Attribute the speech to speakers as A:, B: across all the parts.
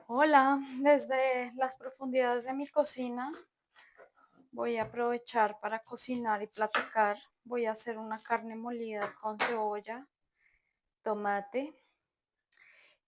A: Hola, desde las profundidades de mi cocina voy a aprovechar para cocinar y platicar. Voy a hacer una carne molida con cebolla, tomate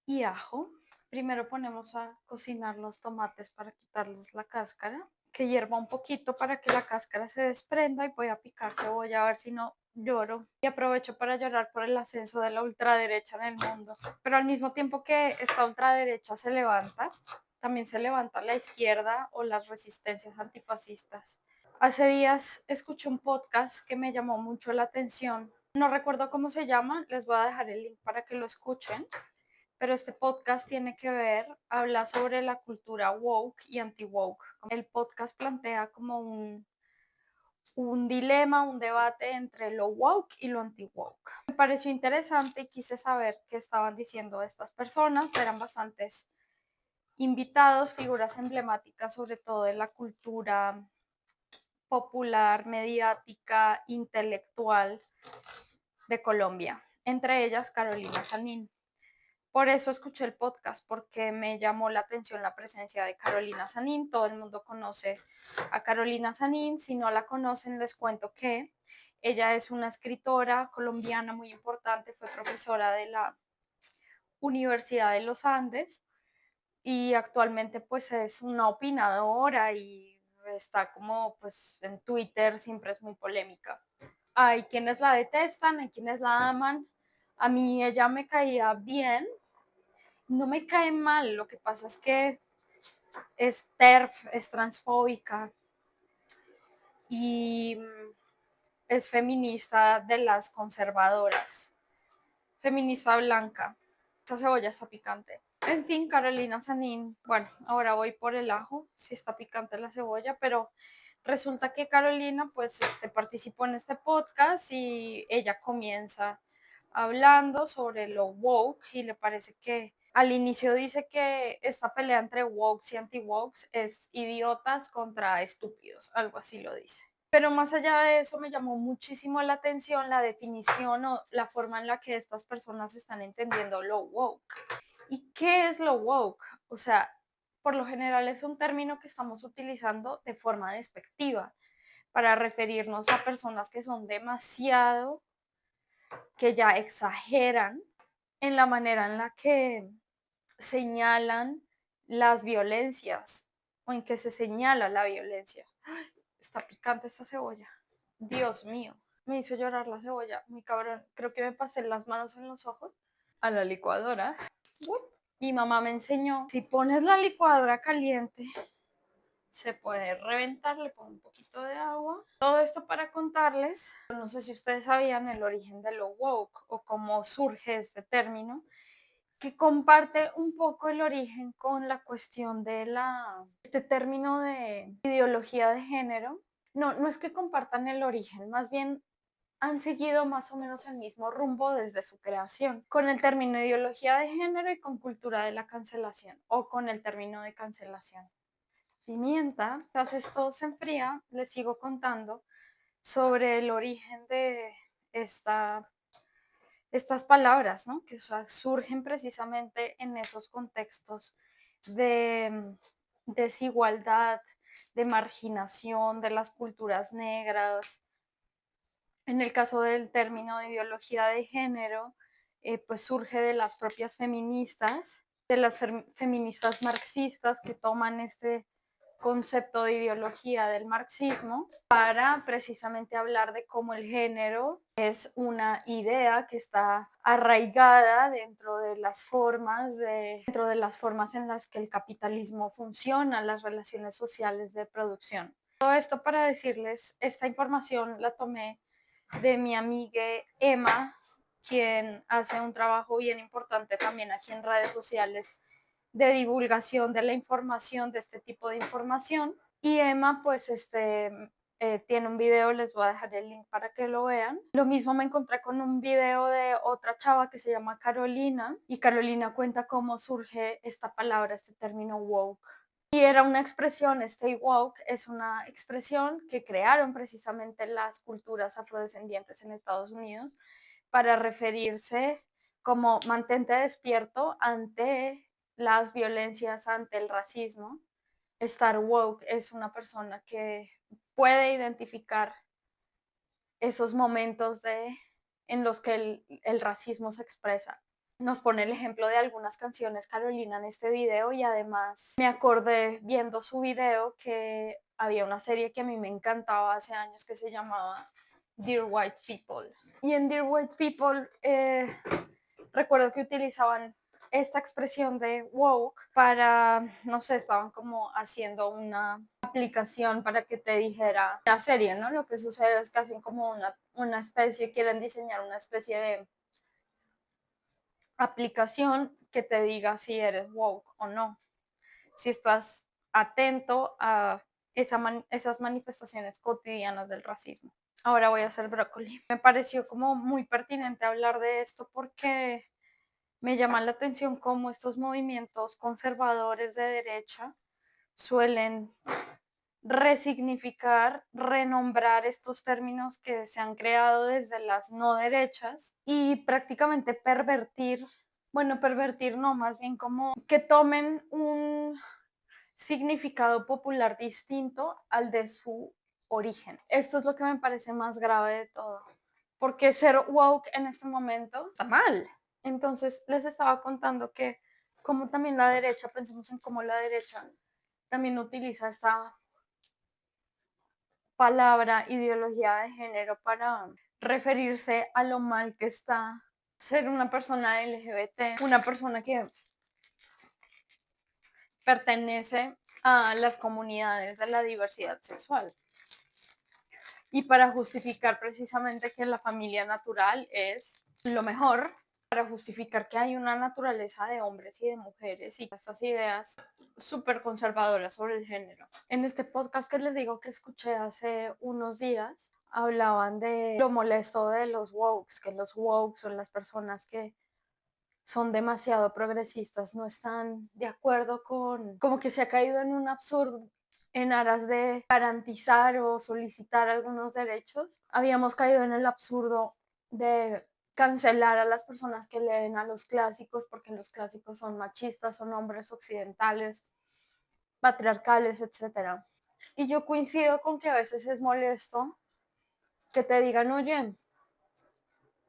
A: y ajo. Primero ponemos a cocinar los tomates para quitarles la cáscara, que hierva un poquito para que la cáscara se desprenda y voy a picar cebolla a ver si no lloro. Y aprovecho para llorar por el ascenso de la ultraderecha en el mundo. Pero al mismo tiempo que esta ultraderecha se levanta, también se levanta la izquierda o las resistencias antifascistas. Hace días escuché un podcast que me llamó mucho la atención. No recuerdo cómo se llama, les voy a dejar el link para que lo escuchen, pero este podcast tiene que ver, habla sobre la cultura woke y anti-woke. El podcast plantea como un dilema, un debate entre lo woke y lo anti-woke. Me pareció interesante y quise saber qué estaban diciendo estas personas. Eran bastantes invitados, figuras emblemáticas, sobre todo de la cultura popular, mediática, intelectual de Colombia, entre ellas Carolina Sanín. Por eso escuché el podcast, porque me llamó la atención la presencia de Carolina Sanín. Todo el mundo conoce a Carolina Sanín. Si no la conocen, les cuento que ella es una escritora colombiana muy importante, fue profesora de la Universidad de los Andes y actualmente pues es una opinadora y está como pues en Twitter, siempre es muy polémica. Hay quienes la detestan, hay quienes la aman. A mí ella me caía bien, no me cae mal, lo que pasa es que es TERF, es transfóbica y es feminista de las conservadoras, feminista blanca. Esta cebolla está picante. En fin, Carolina Sanín, bueno, ahora voy por el ajo, si está picante la cebolla, pero resulta que Carolina pues participó en este podcast y ella comienza hablando sobre lo woke y le parece que al inicio dice que esta pelea entre woke y anti-woke es idiotas contra estúpidos, algo así lo dice. Pero más allá de eso me llamó muchísimo la atención la definición o la forma en la que estas personas están entendiendo lo woke. ¿Y qué es lo woke? O sea, por lo general es un término que estamos utilizando de forma despectiva para referirnos a personas que son demasiado, que ya exageran en la manera en la que señalan las violencias o en que se señala la violencia. ¡Ay! Está picante esta cebolla. Dios mío, me hizo llorar la cebolla, muy cabrón. Creo que me pasé las manos en los ojos a la licuadora. Mi mamá me enseñó, si pones la licuadora caliente, se puede reventar, le pongo un poquito de agua. Todo esto para contarles, no sé si ustedes sabían el origen de lo woke o cómo surge este término, que comparte un poco el origen con la cuestión de este término de ideología de género. No, no es que compartan el origen, más bien han seguido más o menos el mismo rumbo desde su creación, con el término ideología de género y con cultura de la cancelación, o con el término de cancelación. Pimienta, tras esto se enfría, les sigo contando sobre el origen de esta, estas palabras, ¿no? Que o sea, surgen precisamente en esos contextos de desigualdad, de marginación, de las culturas negras. En el caso del término de ideología de género, pues surge de las propias feministas, de las feministas marxistas que toman este concepto de ideología del marxismo para precisamente hablar de cómo el género es una idea que está arraigada dentro de las formas en las que el capitalismo funciona, las relaciones sociales de producción. Todo esto para decirles, esta información la tomé de mi amiga Emma, quien hace un trabajo bien importante también aquí en redes sociales de divulgación de la información, de este tipo de información. Y Emma, pues, tiene un video, les voy a dejar el link para que lo vean. Lo mismo me encontré con un video de otra chava que se llama Carolina, y Carolina cuenta cómo surge esta palabra, este término woke. Y era una expresión, stay woke es una expresión que crearon precisamente las culturas afrodescendientes en Estados Unidos para referirse como mantente despierto ante las violencias ante el racismo. Estar woke es una persona que puede identificar esos momentos en los que el racismo se expresa. Nos pone el ejemplo de algunas canciones Carolina en este video y además me acordé viendo su video que había una serie que a mí me encantaba hace años que se llamaba Dear White People. Y en Dear White People recuerdo que utilizaban esta expresión de woke para, no sé, estaban como haciendo una aplicación para que te dijera la serie, ¿no? Lo que sucede es que hacen como una especie, quieren diseñar una especie de aplicación que te diga si eres woke o no, si estás atento a esas manifestaciones cotidianas del racismo. Ahora voy a hacer brócoli. Me pareció como muy pertinente hablar de esto porque me llama la atención cómo estos movimientos conservadores de derecha suelen resignificar, renombrar estos términos que se han creado desde las no derechas y prácticamente pervertir, bueno, pervertir no, más bien como que tomen un significado popular distinto al de su origen. Esto es lo que me parece más grave de todo, porque ser woke en este momento está mal. Entonces les estaba contando que como también la derecha, pensemos en cómo la derecha también utiliza esta palabra ideología de género para referirse a lo mal que está ser una persona LGBT, una persona que pertenece a las comunidades de la diversidad sexual. Y para justificar precisamente que la familia natural es lo mejor, para justificar que hay una naturaleza de hombres y de mujeres y estas ideas súper conservadoras sobre el género. En este podcast que les digo que escuché hace unos días, hablaban de lo molesto de los wokes, que los wokes son las personas que son demasiado progresistas, no están de acuerdo con, como que se ha caído en un absurdo en aras de garantizar o solicitar algunos derechos. Habíamos caído en el absurdo de cancelar a las personas que leen a los clásicos porque los clásicos son machistas, son hombres occidentales, patriarcales, etc. Y yo coincido con que a veces es molesto que te digan, oye,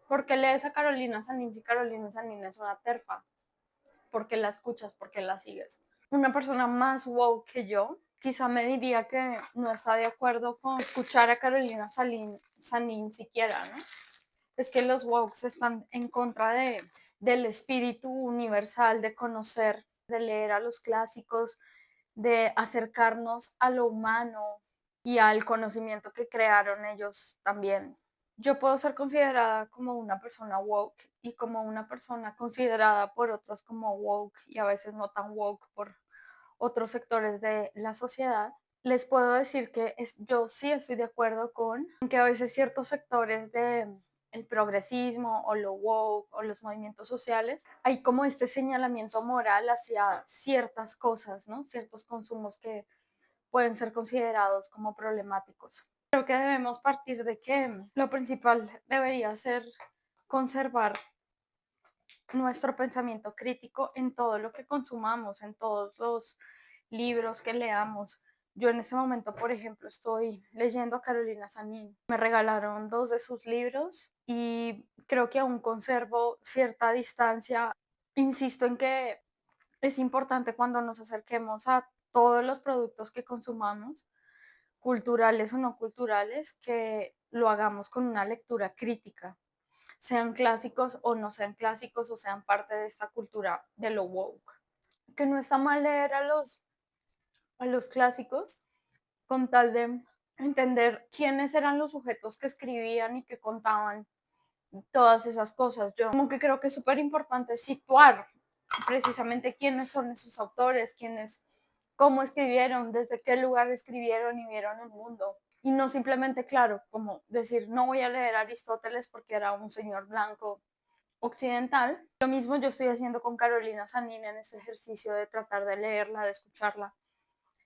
A: ¿por qué lees a Carolina Sanín si Carolina Sanín es una terfa? ¿Por qué la escuchas? ¿Por qué la sigues? Una persona más woke que yo quizá me diría que no está de acuerdo con escuchar a Carolina Sanín siquiera, ¿no? Es que los wokes están en contra del espíritu universal de conocer, de leer a los clásicos, de acercarnos a lo humano y al conocimiento que crearon ellos también. Yo puedo ser considerada como una persona woke y como una persona considerada por otros como woke y a veces no tan woke por otros sectores de la sociedad. Les puedo decir que yo sí estoy de acuerdo con que a veces ciertos sectores de el progresismo o lo woke o los movimientos sociales, hay como este señalamiento moral hacia ciertas cosas, ¿no? Ciertos consumos que pueden ser considerados como problemáticos. Creo que debemos partir de que lo principal debería ser conservar nuestro pensamiento crítico en todo lo que consumamos, en todos los libros que leamos. Yo en este momento, por ejemplo, estoy leyendo a Carolina Sanín. Me regalaron 2 de sus libros y creo que aún conservo cierta distancia. Insisto en que es importante cuando nos acerquemos a todos los productos que consumamos, culturales o no culturales, que lo hagamos con una lectura crítica, sean clásicos o no sean clásicos o sean parte de esta cultura de lo woke. Que no está mal leer a los clásicos con tal de entender quiénes eran los sujetos que escribían y que contaban todas esas cosas. Yo como que creo que es súper importante situar precisamente quiénes son esos autores, quiénes, cómo escribieron, desde qué lugar escribieron y vieron el mundo. Y no simplemente, claro, como decir, no voy a leer a Aristóteles porque era un señor blanco occidental. Lo mismo yo estoy haciendo con Carolina Sanín en este ejercicio de tratar de leerla, de escucharla,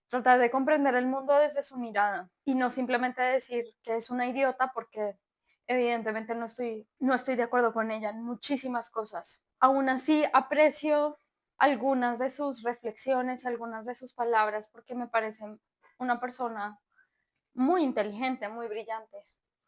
A: tratar de comprender el mundo desde su mirada y no simplemente decir que es una idiota porque evidentemente no estoy de acuerdo con ella en muchísimas cosas. Aún así aprecio algunas de sus reflexiones, algunas de sus palabras, porque me parecen una persona muy inteligente, muy brillante.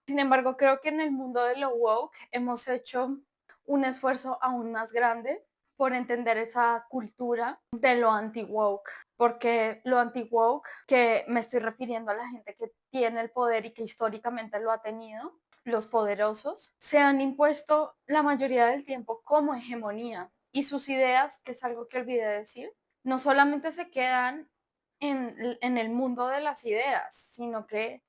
A: Sin embargo, creo que en el mundo de lo woke hemos hecho un esfuerzo aún más grande por entender esa cultura de lo anti-woke, porque lo anti-woke, que me estoy refiriendo a la gente que tiene el poder y que históricamente lo ha tenido, los poderosos, se han impuesto la mayoría del tiempo como hegemonía y sus ideas, que es algo que olvidé decir, no solamente se quedan en el mundo de las ideas, sino que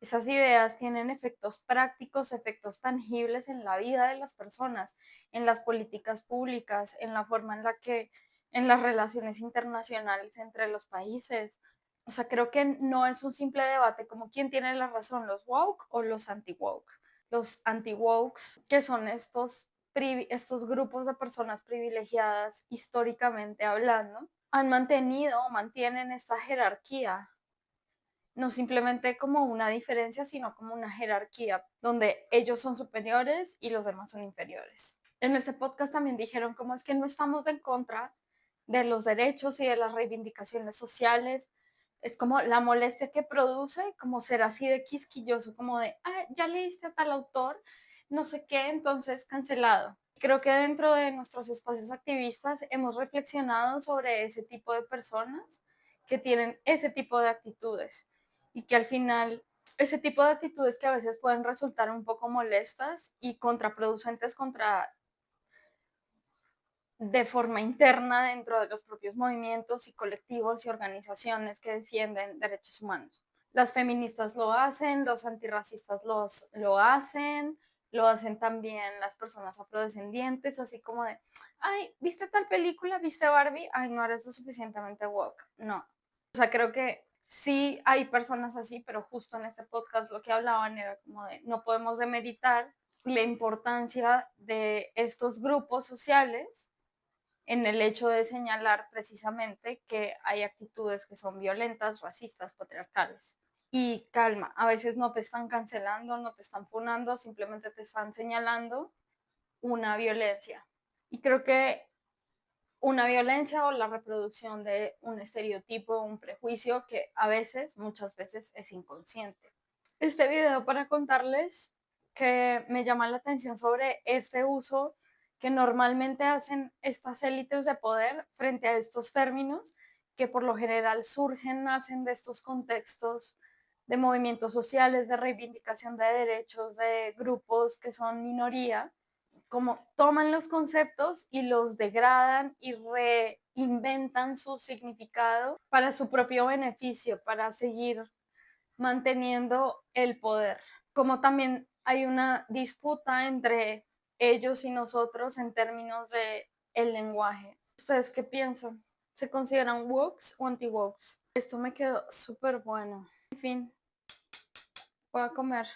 A: esas ideas tienen efectos prácticos, efectos tangibles en la vida de las personas, en las políticas públicas, en la forma en la que, en las relaciones internacionales entre los países. O sea, creo que no es un simple debate como quién tiene la razón, los woke o los anti-woke. Los anti-wokes, que son estos grupos de personas privilegiadas históricamente hablando, han mantenido o mantienen esta jerarquía, no simplemente como una diferencia, sino como una jerarquía donde ellos son superiores y los demás son inferiores. En este podcast también dijeron cómo es que no estamos en contra de los derechos y de las reivindicaciones sociales. Es como la molestia que produce, como ser así de quisquilloso, como de, ah, ya leíste a tal autor, no sé qué, entonces cancelado. Creo que dentro de nuestros espacios activistas hemos reflexionado sobre ese tipo de personas que tienen ese tipo de actitudes y que al final ese tipo de actitudes que a veces pueden resultar un poco molestas y contraproducentes de forma interna dentro de los propios movimientos y colectivos y organizaciones que defienden derechos humanos. Las feministas lo hacen, los antirracistas lo hacen también las personas afrodescendientes, así como de, ay, ¿viste tal película? ¿Viste Barbie? Ay, no eres lo suficientemente woke. No. O sea, creo que sí hay personas así, pero justo en este podcast lo que hablaban era como de, no podemos demeritar la importancia de estos grupos sociales en el hecho de señalar precisamente que hay actitudes que son violentas, racistas, patriarcales. Y calma, a veces no te están cancelando, no te están funando, simplemente te están señalando una violencia. Y creo que una violencia o la reproducción de un estereotipo, un prejuicio que a veces, muchas veces es inconsciente. Este video para contarles que me llama la atención sobre este uso que normalmente hacen estas élites de poder frente a estos términos que por lo general surgen, nacen de estos contextos de movimientos sociales, de reivindicación de derechos, de grupos que son minoría, como toman los conceptos y los degradan y reinventan su significado para su propio beneficio, para seguir manteniendo el poder. Como también hay una disputa entre ellos y nosotros en términos de el lenguaje. ¿Ustedes qué piensan? ¿Se consideran wokes o anti-wokes? Esto me quedó súper bueno. En fin, voy a comer.